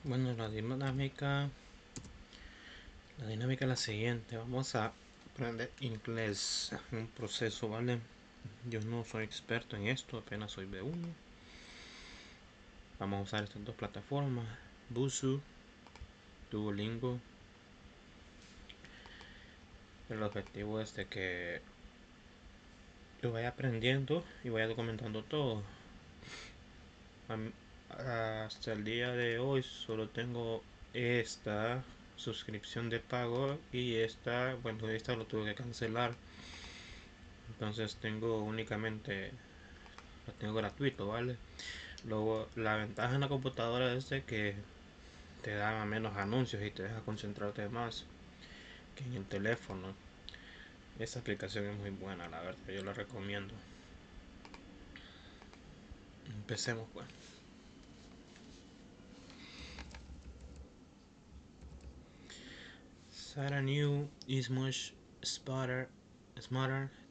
Bueno, la dinámica es la siguiente. Vamos a aprender inglés en un proceso, ¿vale? Yo no soy experto en esto, apenas soy B1. Vamos a usar estas dos plataformas, Busuu, Duolingo. El objetivo es de que yo vaya aprendiendo y vaya documentando todo. Hasta el día de hoy solo tengo esta suscripción de pago y esta lo tuve que cancelar. Entonces tengo únicamente, lo tengo gratuito, ¿vale? Luego, la ventaja en la computadora es de que te da menos anuncios y te deja concentrarte más que en el teléfono. Esta aplicación es muy buena, la verdad, yo la recomiendo. Empecemos pues. Sarah New is much smarter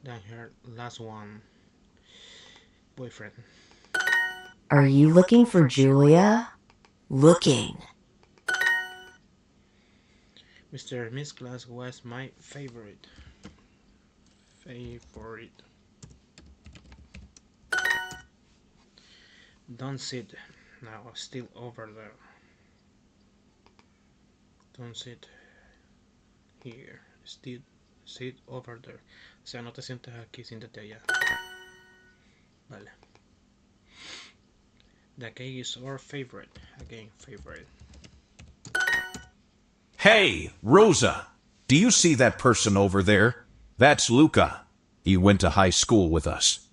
than her last one boyfriend. Are you looking for Julia? Looking. Mr. Miss Class was my favorite. Don't sit now, still over there. Don't sit here, still sit over there. O sea, no te sientes aquí, siéntate allá. Vale. The cake is our favorite. Again, favorite. Hey, Rosa, do you see that person over there? That's Luca. He went to high school with us.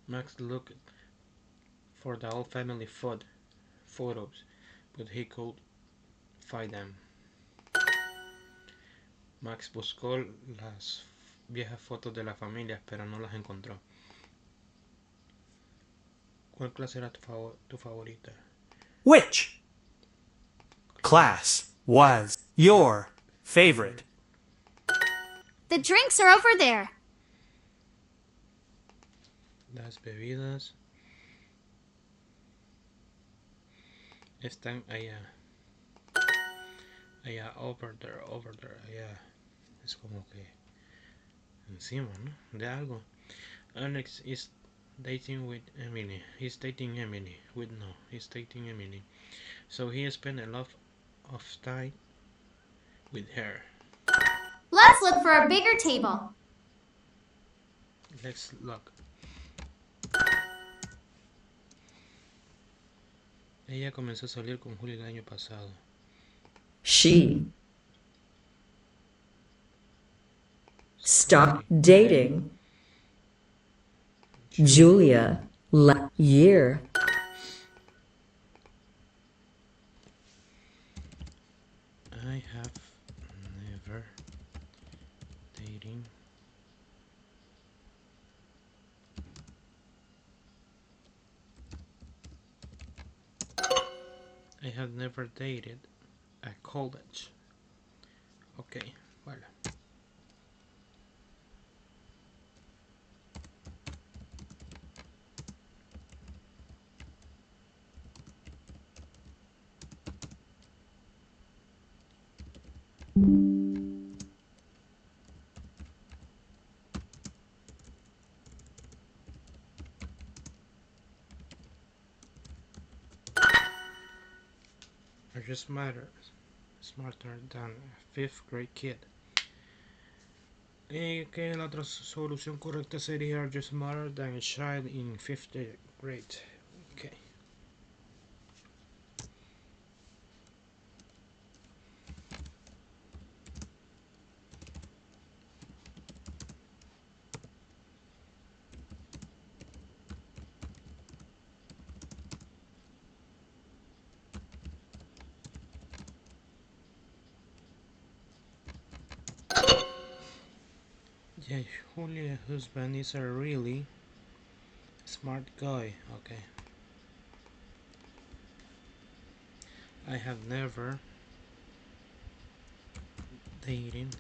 Max looked for the old family photos, but he could find them. Max buscó las viejas fotos de la familia, pero no las encontró. ¿Cuál clase era tu favorita? Which class was your favorite? The drinks are over there. Las bebidas están allá. Allá, over there, allá. Es como que encima, ¿no? De algo. Alex is dating with Emily. He's dating Emily. He's dating Emily. So he spent a lot of time with her. Let's look for a bigger table. Let's look. Ella comenzó a salir con Julio el año pasado. She stopped dating Julia last year. I have never dating I have never dated at college. Ok, vale. Are you smarter than a fifth grade kid? Y que la otra solución correcta sería Are you smarter than a child in fifth grade? Okay. Yeah, Julia's husband is a really smart guy. Okay. I have never dated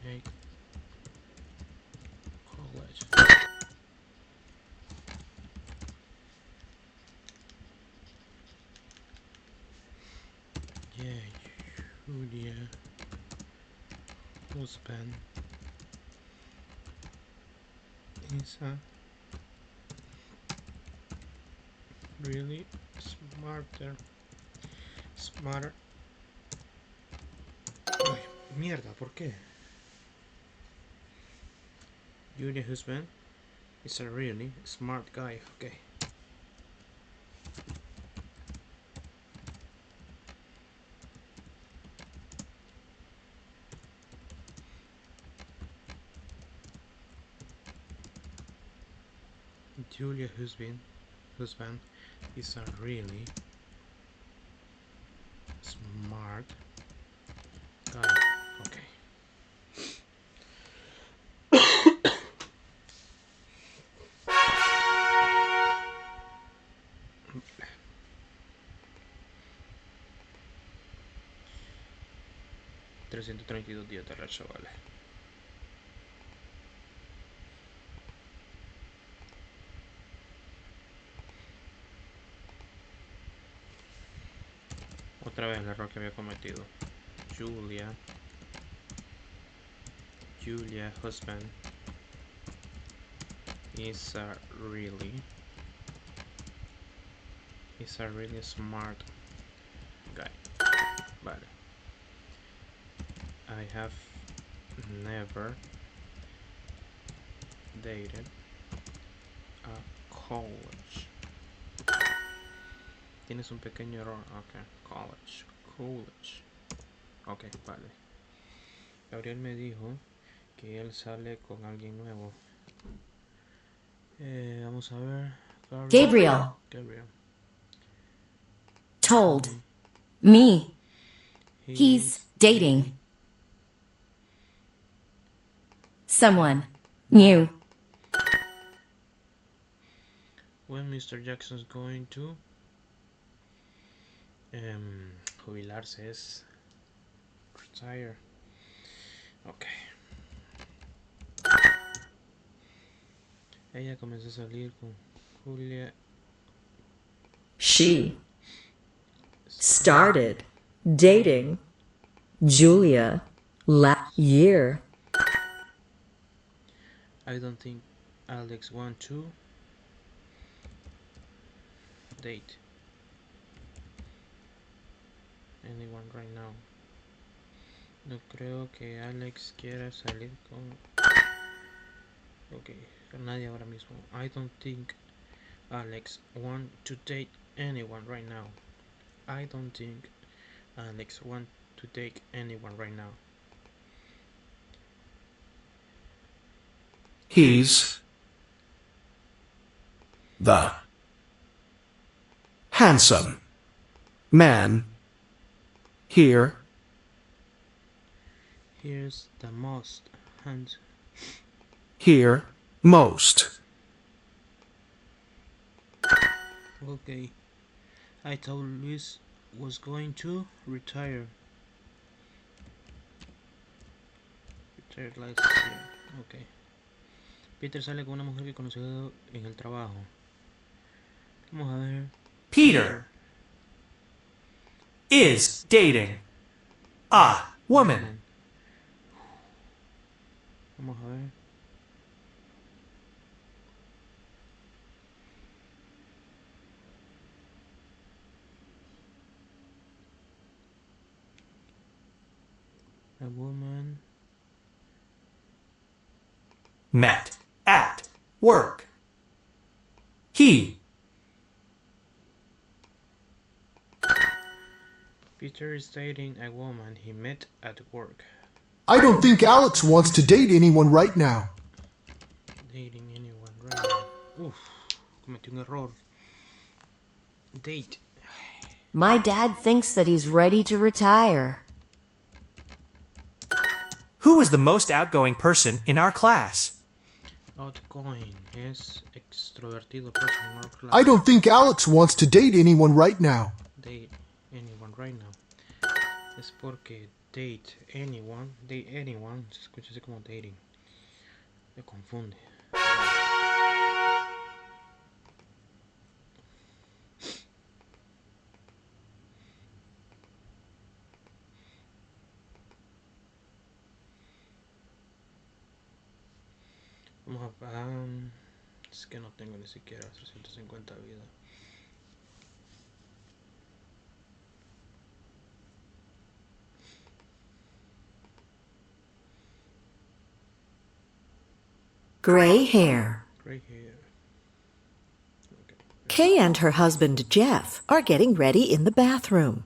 a college. Yeah, Julia husband is a really smarter. Ay, mierda, ¿por qué? Julia husband is a really smart guy. Okay. Julia husband is a really smart guy. Okay. 332 días de racha, vale. Otra vez el error que había cometido. Julia husband is a really smart guy. Vale. I have never dated a college. Tienes un pequeño error. Ok, college. Ok, vale. Gabriel me dijo que él sale con alguien nuevo. Vamos a ver. Gabriel Gabriel. told me he's He's dating someone new. when Mr. Jackson's going to jubilarse es retire. Ok. Ella comenzó a salir con Julia. She started dating Julia last year. I don't think Alex want to date anyone right now. No creo que Alex quiera salir con nadie ahora mismo. I don't think Alex want to date anyone right now. I don't think Alex want to date anyone right now. He's the handsome man here. Here's the most hands. Here most. Okay. I thought Luis was going to retire. Retired last year. Okay. Peter sale con una mujer que conoció en el trabajo. Vamos a ver. Peter is dating a woman. Vamos a ver. A woman Met at work. He Peter is dating a woman he met at work. I don't think Alex wants to date anyone right now. Dating anyone right now. Uf, cometí un error. Date. My dad thinks that he's ready to retire. Who is the most outgoing person in our class? Outgoing es extrovertido person in our class. I don't think Alex wants to date anyone right now. Date anyone right now. Es porque date anyone se escucha así como dating. Me confunde. Vamos a... es que no tengo ni siquiera 350 vidas. Gray hair. Gray hair. Okay. Kay and her husband Jeff are getting ready in the bathroom.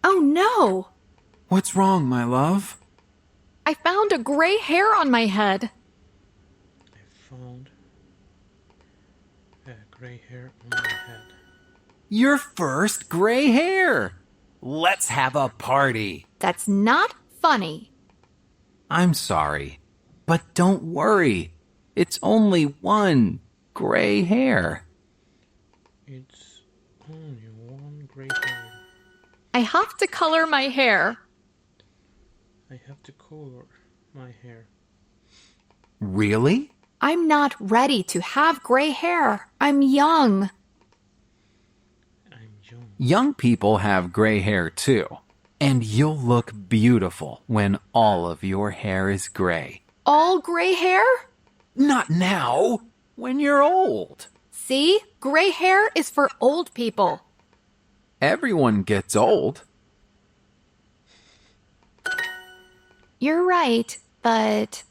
Oh no! What's wrong, my love? I found a gray hair on my head. I found a gray hair on my head. Your first gray hair! Let's have a party! That's not funny. I'm sorry, but don't worry. It's only one gray hair. It's only one gray hair. I have to color my hair. I have to color my hair. Really? I'm not ready to have gray hair. I'm young. I'm young. Young people have gray hair too. And you'll look beautiful when all of your hair is gray. All gray hair? Not now, when you're old. See? Gray hair is for old people. Everyone gets old. You're right, but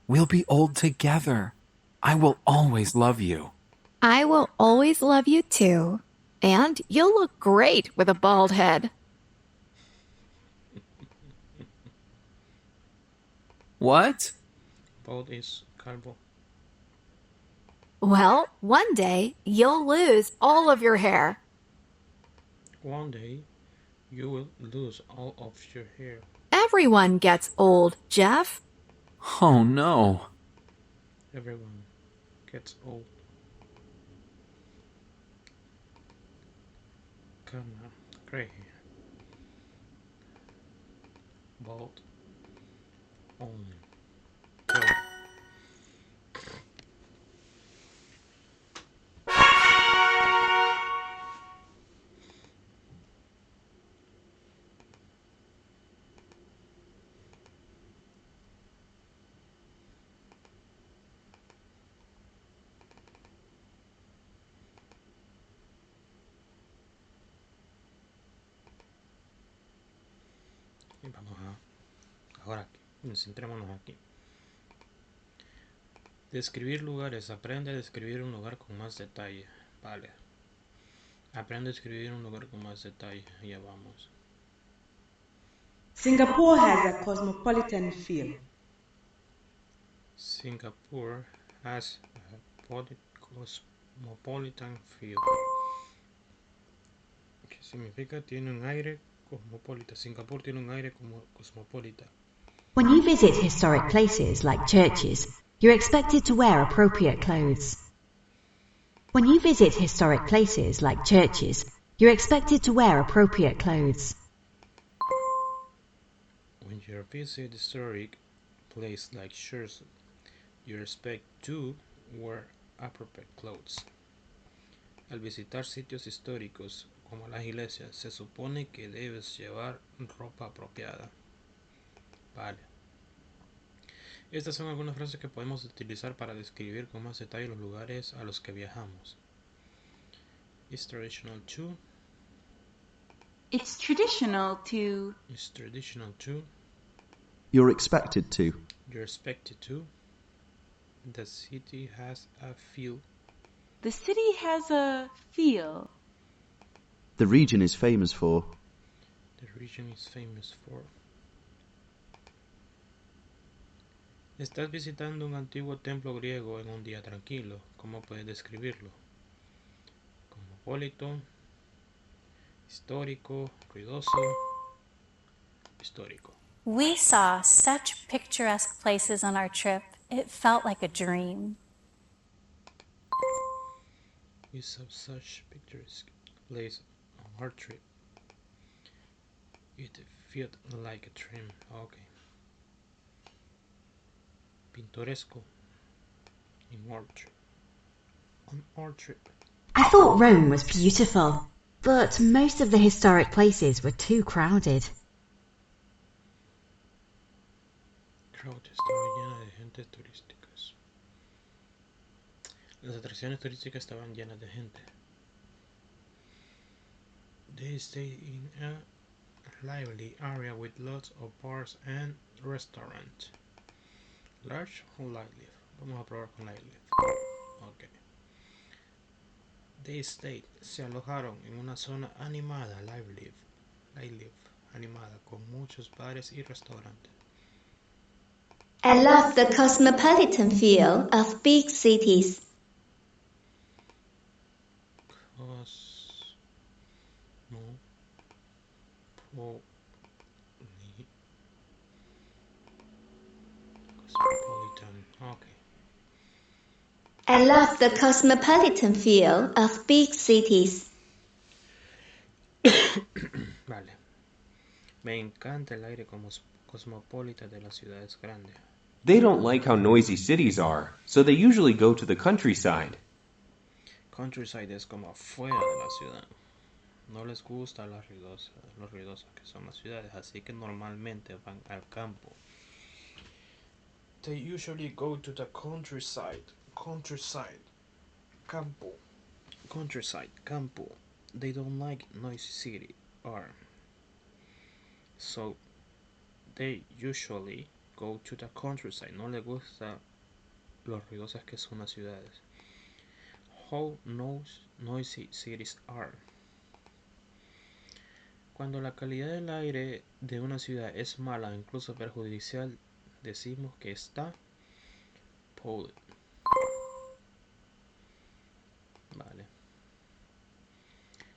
We'll be old together. I will always love you. I will always love you too. And you'll look great with a bald head. What? Bald is calvo. Well, one day you'll lose all of your hair. One day, you will lose all of your hair. Everyone gets old, Jeff. Oh no. Everyone gets old. Come on, gray hair. Bald. Only. Go. Y vamos a... Ahora aquí. Centrémonos aquí. Describir lugares. Aprende a describir un lugar con más detalle. Vale. Aprende a describir un lugar con más detalle. Ya vamos. Singapore has a cosmopolitan feel. Singapore has a cosmopolitan feel. ¿Qué significa? Tiene un aire cosmopolita. Singapur tiene un aire como cosmopolita. When you visit historic places like churches, you're expected to wear appropriate clothes. When you visit historic places like churches, you're expected to wear appropriate clothes. When you visit historic places like churches, you expect to wear appropriate clothes. Al visitar sitios históricos como las iglesias, se supone que debes llevar ropa apropiada. Vale. Estas son algunas frases que podemos utilizar para describir con más detalle los lugares a los que viajamos. It's traditional to. It's traditional to. It's traditional to. You're expected to. You're expected to. The city has a feel. The city has a feel. The region is famous for. The region is famous for. Estás visitando un antiguo templo griego en un día tranquilo. ¿Cómo puedes describirlo? Cosmopolito, histórico, ruidoso, histórico. We saw such picturesque places on our trip, it felt like a dream. We saw such picturesque places on our trip. It felt like a dream. Okay. Pintoresco. On our trip. I thought Rome was beautiful, but most of the historic places were too crowded. Crowd estaba llena de gente turísticas. Las atracciones turísticas estaban llenas de gente. They stayed in a lively area with lots of bars and restaurants. Large o lively. Vamos a probar con lively. Ok. They stayed. Se alojaron en una zona animada, lively, animada, con muchos bares y restaurantes. I love the cosmopolitan feel of big cities. Cosmopolitan. Okay. I love the cosmopolitan feel of big cities. Vale. Me encanta el aire cosmopolita de las ciudades grandes. They don't like how noisy cities are, so they usually go to the countryside. Countryside es como afuera de la ciudad. No les gusta lo ruidosas que son las ciudades, así que normalmente van al campo. They usually go to the countryside. Campo. Countryside, campo. They don't like noisy city or so they usually go to the countryside. No les gusta lo ruidosas que son las ciudades. How noisy cities are. Cuando la calidad del aire de una ciudad es mala, incluso perjudicial, decimos que está polluted. Vale.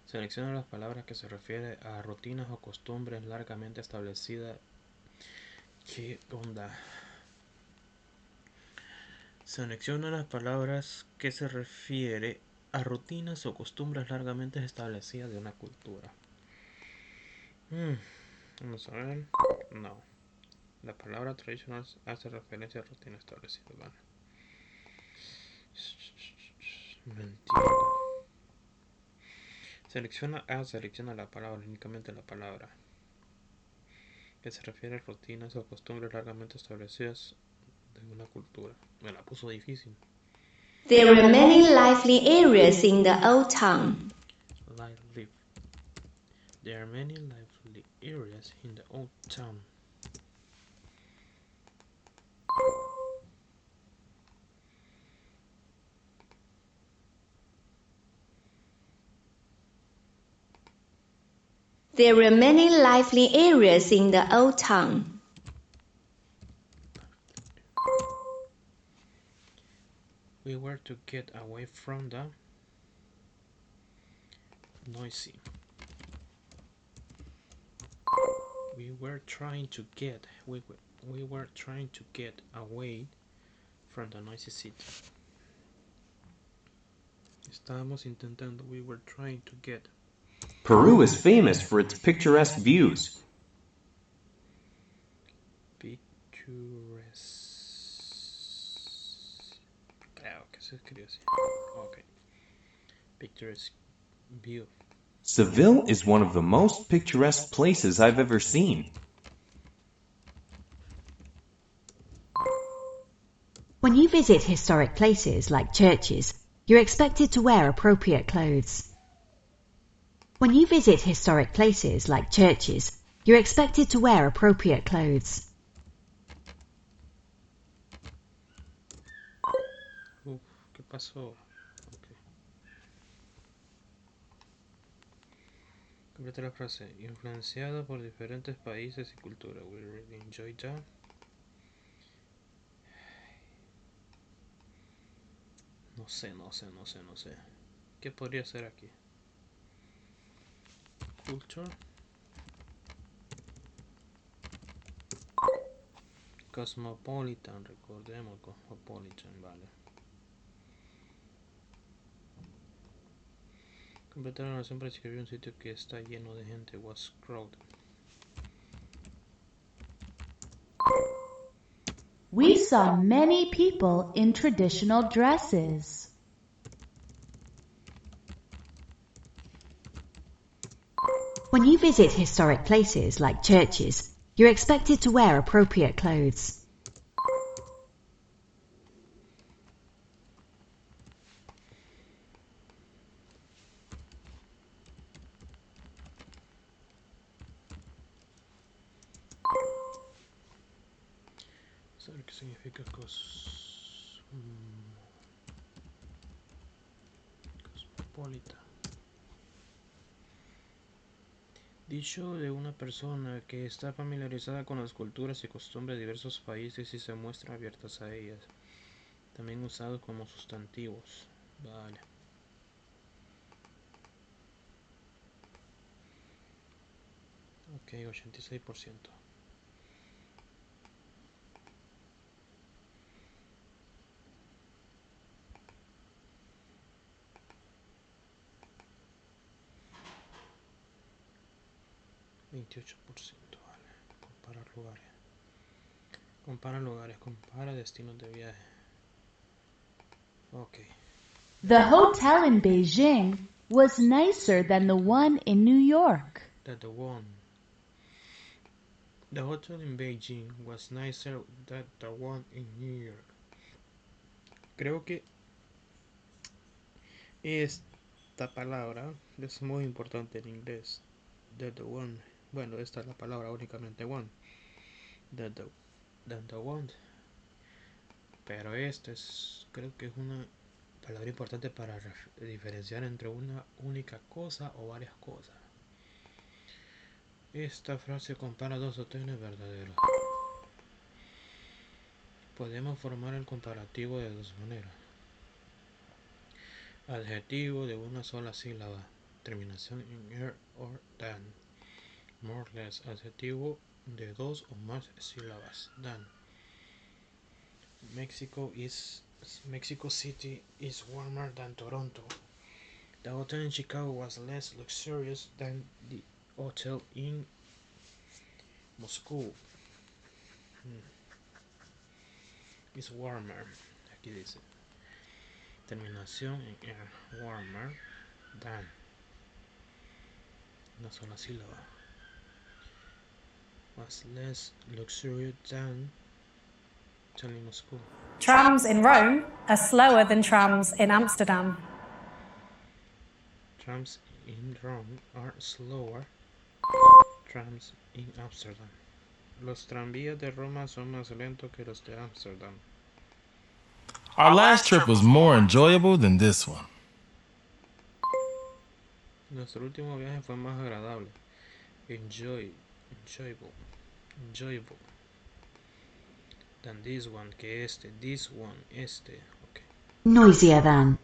Selecciona las palabras que se refieren a rutinas o costumbres largamente establecidas. ¿Qué onda? Selecciona las palabras que se refiere a rutinas o costumbres largamente establecidas de una cultura. Vamos a ver. No. La palabra tradicional hace referencia a rutinas establecidas. Vale. No entiendo. Selecciona la palabra, únicamente la palabra que se refiere a rutinas o costumbres largamente establecidas de una cultura. Me la puso difícil. There are many lively areas in the old town. There are many lively areas in the old town. There are many lively areas in the old town. We were to get away from the noisy. We were trying to get away from the noisy city. Estábamos intentando. We were trying to get. Peru is famous for its picturesque views. Creo que se escribe así. Okay. Picturesque view. Seville is one of the most picturesque places I've ever seen. When you visit historic places like churches, you're expected to wear appropriate clothes. When you visit historic places like churches, you're expected to wear appropriate clothes. ¿Qué pasó? Okay. Completa la frase. Influenciado por diferentes países y culturas. We really enjoy that. No sé. ¿Qué podría ser aquí? Culture. Cosmopolitan, recordemos cosmopolitan, vale. Completar una oración para describir un sitio que está lleno de gente. Was crowded. We saw many people in traditional dresses. When you visit historic places like churches, you're expected to wear appropriate clothes. ¿Saber qué significa cosmopolita? Dicho de una persona que está familiarizada con las culturas y costumbres de diversos países y se muestra abiertas a ellas. También usado como sustantivos. Vale. Ok, 86%. Vale. Comparar lugares. Compara lugares, compara destinos de viaje. Ok. The hotel in Beijing was nicer than the one in New York. The hotel in Beijing was nicer than the one in New York. Creo que esta palabra es muy importante en inglés. The one. Bueno, esta es la palabra únicamente one. The one. Pero creo que es una palabra importante para diferenciar entre una única cosa o varias cosas. Esta frase compara dos hoteles verdaderos. Podemos formar el comparativo de dos maneras. Adjetivo de una sola sílaba, terminación en er or than. More or less, adjetivo de dos o más sílabas, than. Mexico City is warmer than Toronto. The hotel in Chicago was less luxurious than the hotel in Moscow. Is warmer. Aquí dice. Terminación en er, warmer than. Una sola sílaba. Was less luxurious than hotel in Moscow. Trams in Rome are slower than trams in Amsterdam. Trams in Rome are slower trams in Amsterdam. Los tranvías de Roma son más lentos que los de Amsterdam. Our last trip was more enjoyable than this one. Nuestro último viaje fue más agradable. Enjoyable. Than this one, que este. This one, este. Okay. Noisier than.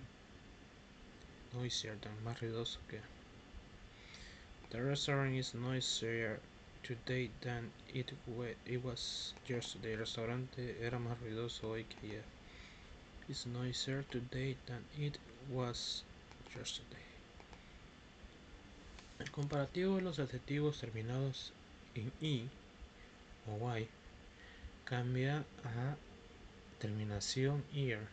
Noisier than, más ruidoso que. The restaurant is noisier today than it was yesterday. El restaurante era más ruidoso hoy que ayer. It's noisier today than it was yesterday. El comparativo de los adjetivos terminados en i o y cambia a terminación ear.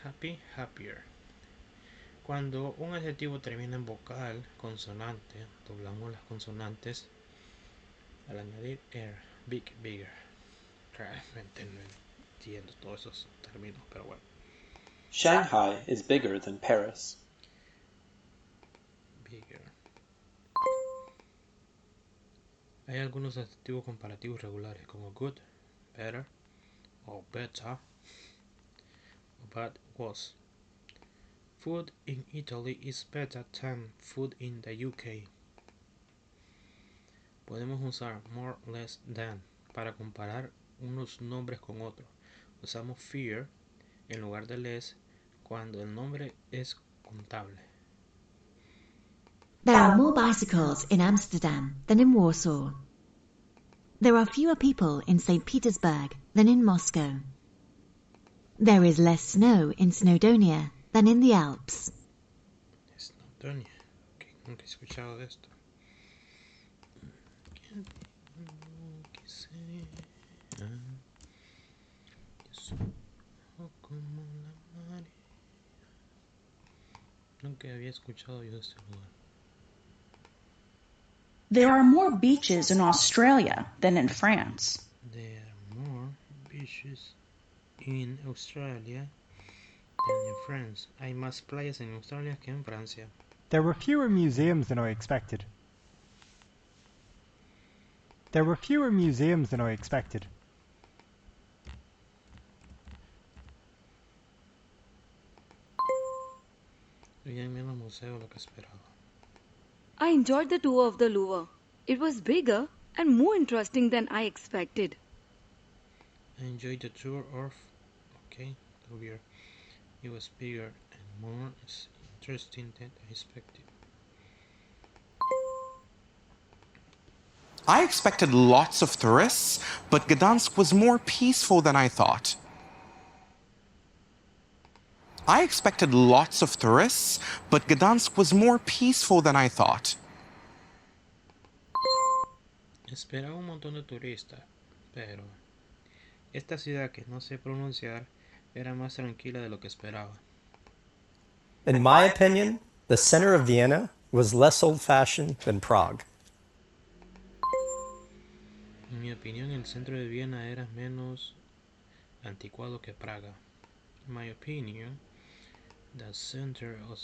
Happy, happier. Cuando un adjetivo termina en vocal, consonante, doblamos las consonantes al añadir er. Big, bigger. Realmente no entiendo todos esos términos, pero bueno. Shanghai is bigger than Paris. Bigger. Hay algunos adjetivos comparativos regulares como good, better, o better, o bad, was. Food in Italy is better than food in the UK. Podemos usar more, less than para comparar unos nombres con otros. Usamos fear en lugar de less cuando el nombre es contable. There are more bicycles in Amsterdam than in Warsaw. There are fewer people in St. Petersburg than in Moscow. There is less snow in Snowdonia than in the Alps. Snowdonia. Okay, nunca he escuchado de esto. Nunca había escuchado yo de este lugar. There are more beaches in Australia than in France. There are more beaches in Australia than in France. Hay más playas en Australia que en Francia. There were fewer museums than I expected. There were fewer museums than I expected. museo de lo que esperaba. I enjoyed the tour of the Louvre. It was bigger and more interesting than I expected. I enjoyed the tour of the Louvre. It was bigger and more interesting than I expected. I expected lots of tourists, but Gdansk was more peaceful than I thought. I expected lots of tourists, but Gdansk was more peaceful than I thought. Esperaba un montón de turistas, pero esta ciudad que no sé pronunciar era más tranquila de lo que esperaba. In my opinion, the center of Vienna was less old-fashioned than Prague. En mi opinión, el centro de Viena era menos anticuado que Praga. In my opinion, the center of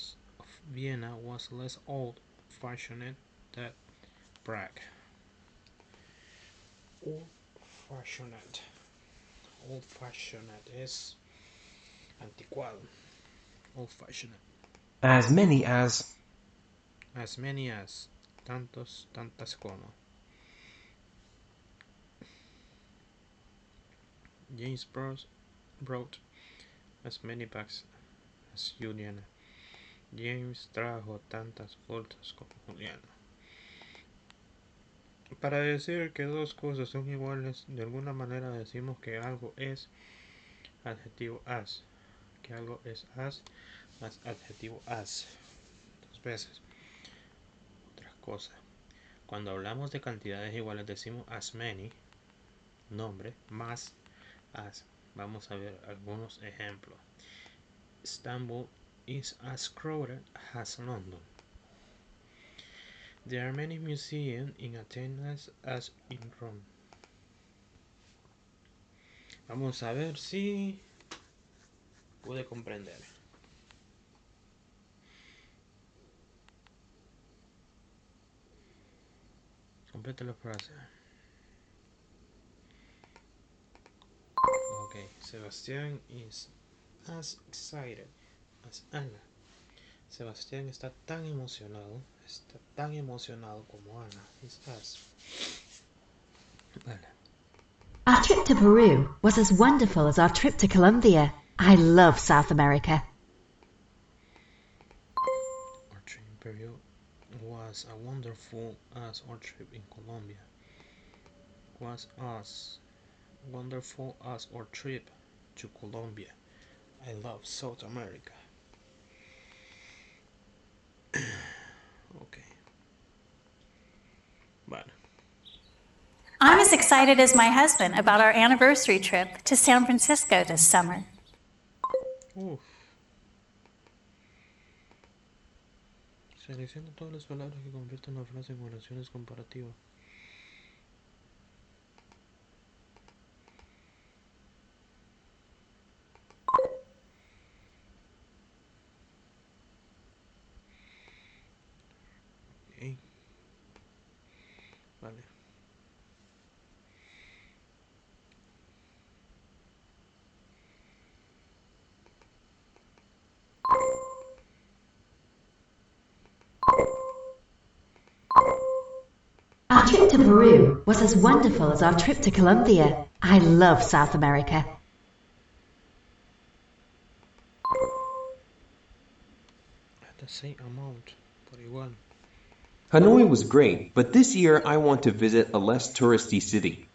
Vienna was less old-fashioned than Prague. Old-fashioned. Old-fashioned es anticuado. Old-fashioned. As many as. As many as. Tantos, tantas como. James brought as many bags as Juliana. James trajo tantas bolsas como Juliana. Para decir que dos cosas son iguales, de alguna manera decimos que algo es adjetivo as. Que algo es as más adjetivo as. Dos veces. Otra cosa. Cuando hablamos de cantidades iguales decimos as many, nombre, más as. Vamos a ver algunos ejemplos. Istanbul is as crowded as London. There are many museums in Athens as in Rome. Vamos a ver si pude comprender. Completa la frase. Okay, Sebastián is as excited as Anna. Sebastián está tan emocionado como Ana. Es as. Vale. Our trip to Peru was as wonderful as our trip to Colombia. I love South America. Our trip in Peru was as wonderful as our trip in Colombia. Was as wonderful as our trip to Colombia. I love South America. Okay. Vale. I'm as excited as my husband about our anniversary trip to San Francisco this summer. Uf. Selecciona todas las palabras que convierten la frase en oraciones comparativas. Okay. Vale. Our trip to Peru was as wonderful as our trip to Colombia. I love South America. At the same amount, por igual. Hanoi was great, but this year I want to visit a less touristy city.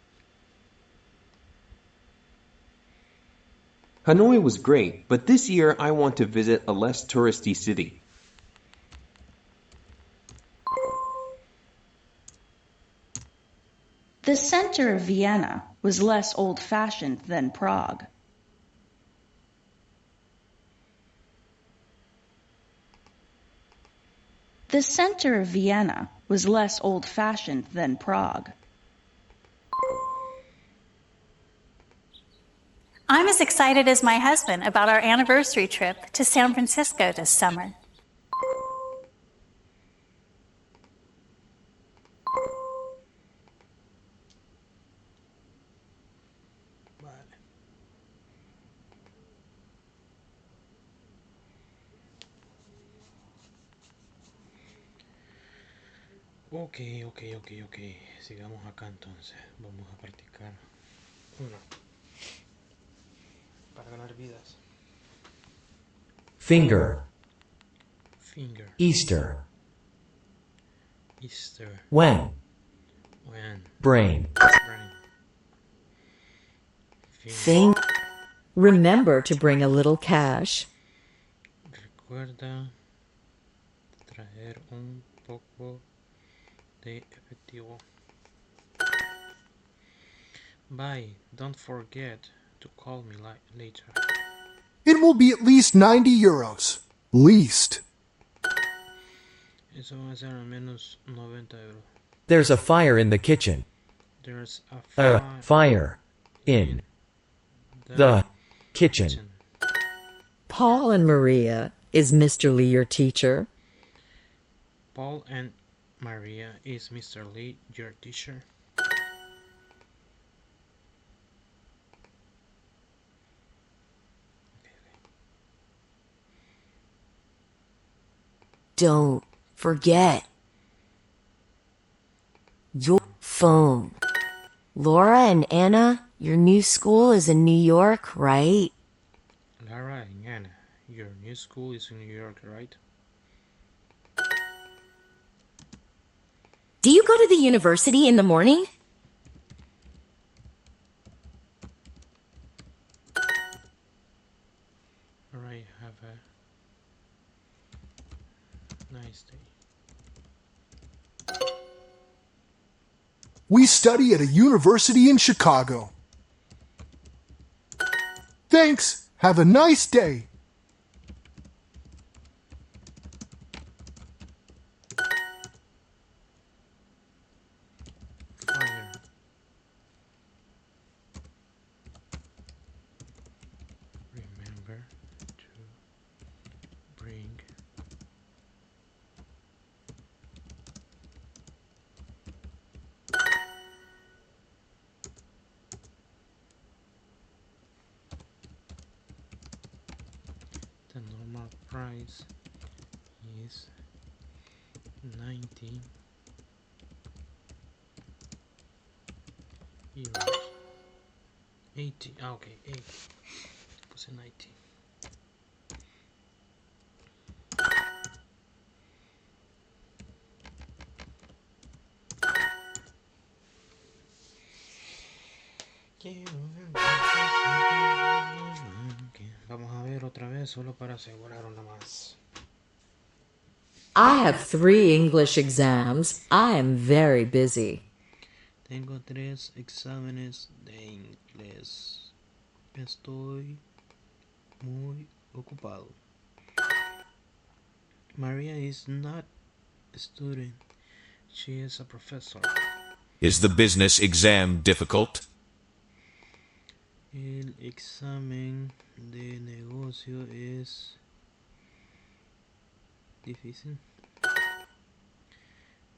Hanoi was great, but this year I want to visit a less touristy city. The center of Vienna was less old-fashioned than Prague. The center of Vienna was less old-fashioned than Prague. I'm as excited as my husband about our anniversary trip to San Francisco this summer. Ok. Sigamos acá entonces. Vamos a practicar. Uno. Para ganar vidas. Finger. Finger. Easter. Easter. When. Brain. Brain. Think. Remember to bring a little cash. Recuerda traer un poco de efectivo. Bye. Don't forget to call me later. It will be at least 90 euros. Least. Eso va a ser al menos 90 euros. There's a fire in the kitchen. There's a Fire in the kitchen. Paul and Maria, is Mr. Lee your teacher? Paul and Maria, is Mr. Lee your teacher? Don't forget your phone. Laura and Anna, your new school is in New York, right? Lara and Anna, your new school is in New York, right? Do you go to the university in the morning? Alright, have a nice day. We study at a university in Chicago. Thanks. Have a nice day. Fire. Remember to bring the normal price is 90 euros. 80. Okay, 80. Puse 90. Vamos a ver otra vez solo para asegurar una más. I have 3 English exams. I am very busy. Tengo 3 exámenes de inglés. Estoy muy ocupado. Maria is not a student. She is a professor. Is the business exam difficult? El examen de negocio es difícil.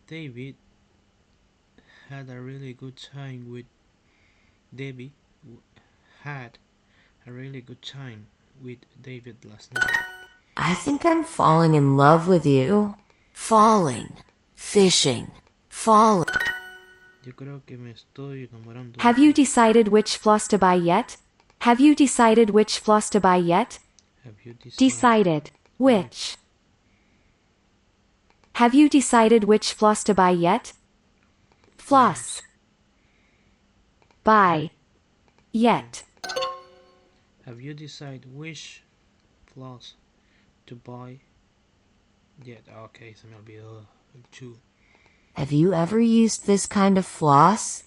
David had a really good time with David last night. I think I'm falling in love with you. Falling. Fishing. Falling. Yo creo que me estoy enamorando. Have you decided which floss to buy yet? Have you decided which floss to buy yet? Have you Decided. Which? Have you decided which floss to buy yet? Floss. Buy. Yet. Have you decided which floss to buy yet? Okay, se me olvidó el two. Have you ever used this kind of floss?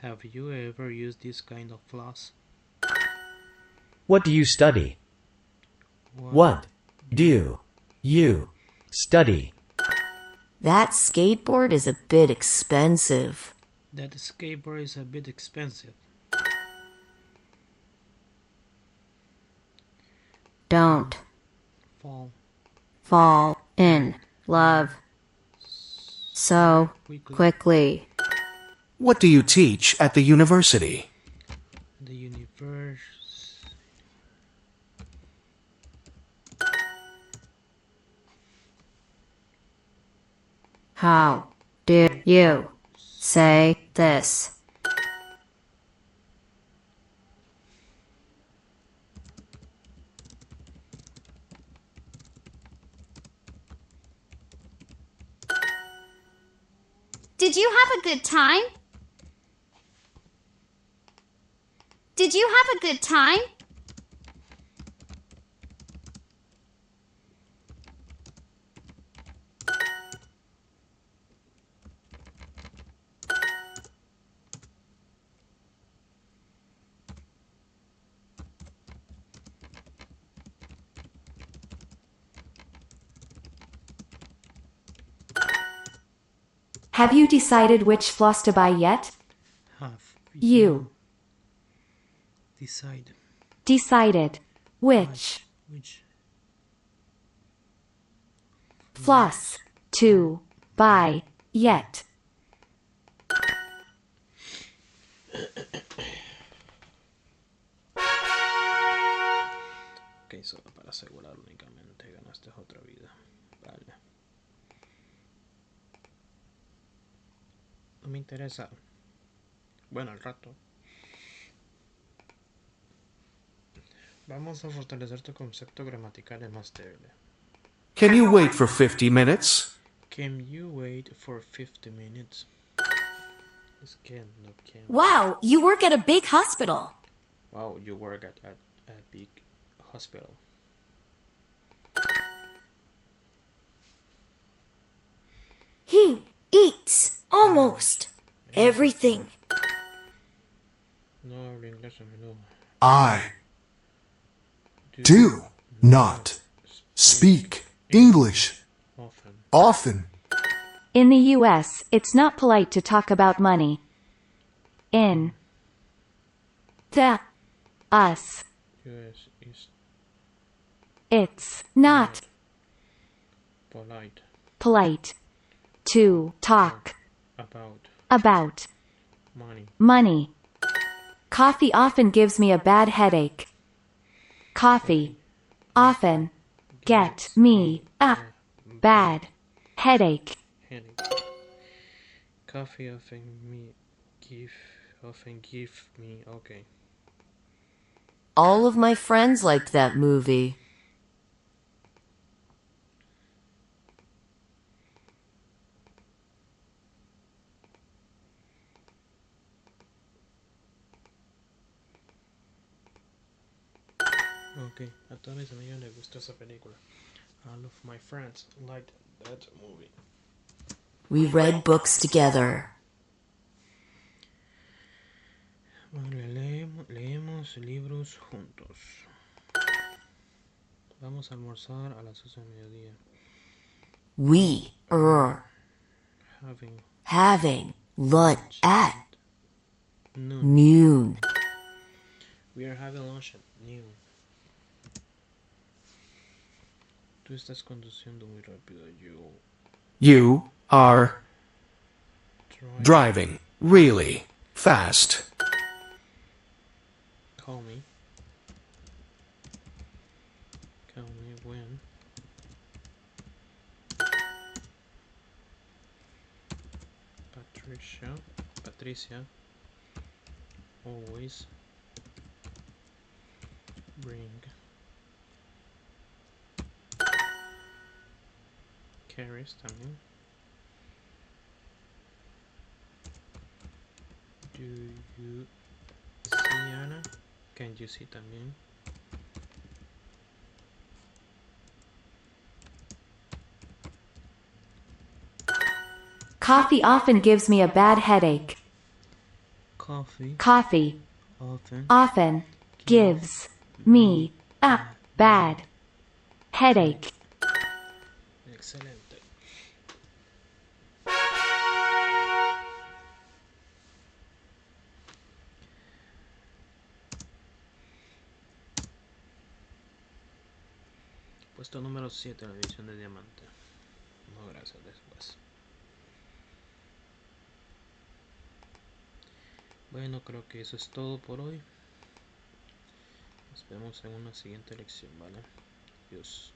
Have you ever used this kind of floss? What do you study? What do you study? That skateboard is a bit expensive. That skateboard is a bit expensive. Don't fall in love so quickly. What do you teach at the university? The universe. How do You. Say this. Did you have a good time? Did you have a good time? Have you decided which floss to buy yet? Have You. decide Decided. Which which floss to buy yet? Ok, solo para asegurar únicamente ganaste otra vida. Vale. No me interesa. Bueno, al rato. Vamos a fortalecer tu concepto gramatical más débil. Can you wait for 50 minutes? Can you wait for 50 minutes? Es can, no can. Wow, you work at a big hospital. Wow, you work at a big hospital. He eats almost everything. No hablo inglés a menudo. I do not speak English often. In the US, it's not polite to talk about money. In the us, US is it's not polite polite to talk about about money. money. Coffee often gives me a bad headache. Coffee often get me a bad headache. Headache. Coffee often give me okay. All of my friends liked that movie. Okay, a todos mis amigos les gustó esa película. All of my friends liked that movie. We read books together. Vale, leemos libros juntos. Vamos a almorzar a las 12 del mediodía. We are having lunch at noon. We are having lunch at noon. Tú estás conduciendo muy rápido. You are driving really fast. Call me when Patricia always bring carries también. Do you see Anna? Can you see también? Coffee often gives me a bad headache. Coffee often gives me a bad headache. Excelente. Puesto número 7 en la edición de diamante. No, gracias, después. Bueno, creo que eso es todo por hoy. Nos vemos en una siguiente lección, ¿vale? Adiós.